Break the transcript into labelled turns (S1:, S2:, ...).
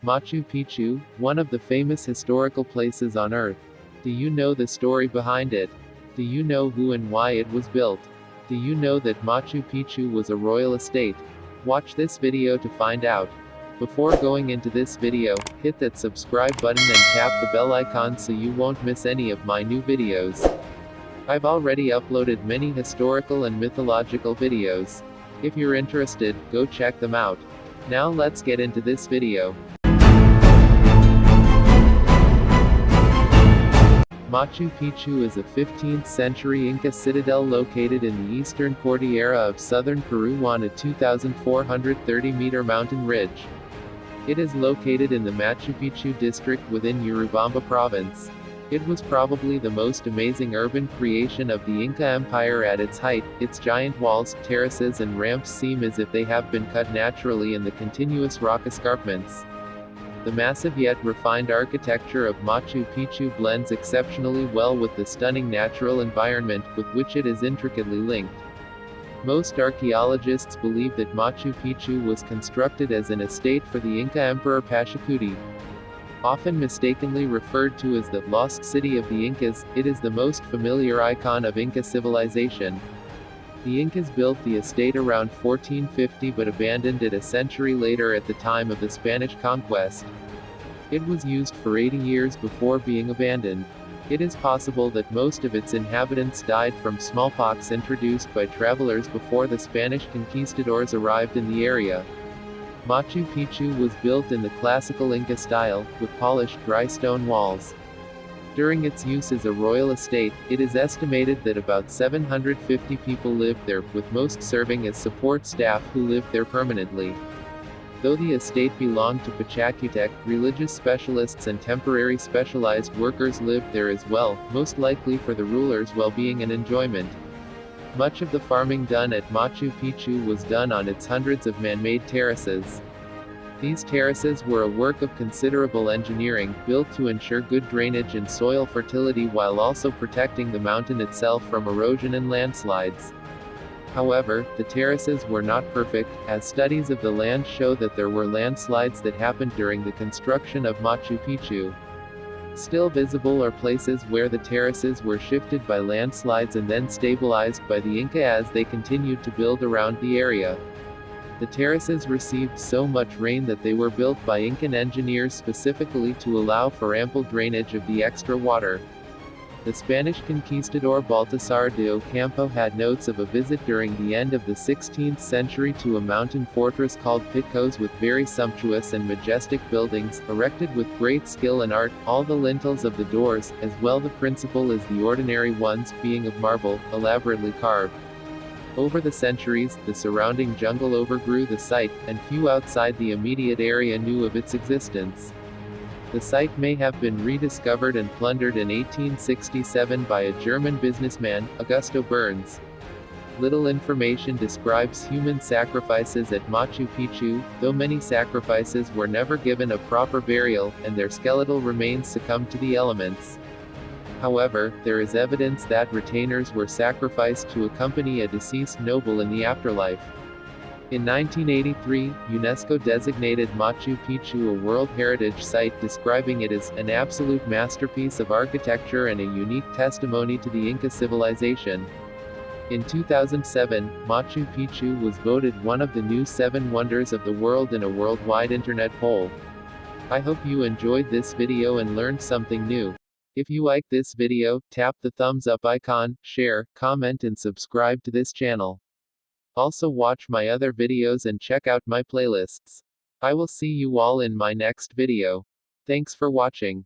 S1: Machu Picchu, one of the famous historical places on Earth. Do you know the story behind it? Do you know who and why it was built? Do you know that Machu Picchu was a royal estate? Watch this video to find out. Before going into this video, hit that subscribe button and tap the bell icon so you won't miss any of my new videos. I've already uploaded many historical and mythological videos. If you're interested, go check them out. Now let's get into this video. Machu Picchu is a 15th century Inca citadel located in the eastern Cordillera of southern Peru on a 2,430-meter mountain ridge. It is located in the Machu Picchu district within Urubamba province. It was probably the most amazing urban creation of the Inca Empire at its height. Its giant walls, terraces and ramps seem as if they have been cut naturally in the continuous rock escarpments. The massive yet refined architecture of Machu Picchu blends exceptionally well with the stunning natural environment with which it is intricately linked. Most archaeologists believe that Machu Picchu was constructed as an estate for the Inca Emperor Pachacuti. Often mistakenly referred to as the lost city of the Incas, it is the most familiar icon of Inca civilization. The Incas built the estate around 1450 but abandoned it a century later at the time of the Spanish Conquest. It was used for 80 years before being abandoned. It is possible that most of its inhabitants died from smallpox introduced by travelers before the Spanish conquistadors arrived in the area. Machu Picchu was built in the classical Inca style, with polished dry stone walls. During its use as a royal estate, it is estimated that about 750 people lived there, with most serving as support staff who lived there permanently. Though the estate belonged to Pachacutec, religious specialists and temporary specialized workers lived there as well, most likely for the ruler's well-being and enjoyment. Much of the farming done at Machu Picchu was done on its hundreds of man-made terraces. These terraces were a work of considerable engineering, built to ensure good drainage and soil fertility while also protecting the mountain itself from erosion and landslides. However, the terraces were not perfect, as studies of the land show that there were landslides that happened during the construction of Machu Picchu. Still visible are places where the terraces were shifted by landslides and then stabilized by the Inca as they continued to build around the area. The terraces received so much rain that they were built by Incan engineers specifically to allow for ample drainage of the extra water. The Spanish conquistador Baltasar de Ocampo had notes of a visit during the end of the 16th century to a mountain fortress called Pitcos with very sumptuous and majestic buildings, erected with great skill and art, all the lintels of the doors, as well the principal as the ordinary ones, being of marble, elaborately carved. Over the centuries, the surrounding jungle overgrew the site, and few outside the immediate area knew of its existence. The site may have been rediscovered and plundered in 1867 by a German businessman, Augusto Burns. Little information describes human sacrifices at Machu Picchu, though many sacrifices were never given a proper burial, and their skeletal remains succumbed to the elements. However, there is evidence that retainers were sacrificed to accompany a deceased noble in the afterlife. In 1983, UNESCO designated Machu Picchu a World Heritage Site, describing it as an absolute masterpiece of architecture and a unique testimony to the Inca civilization. In 2007, Machu Picchu was voted one of the new 7 wonders of the world in a worldwide internet poll. I hope you enjoyed this video and learned something new. If you like this video, tap the thumbs up icon, share, comment and subscribe to this channel. Also watch my other videos and check out my playlists. I will see you all in my next video. Thanks for watching.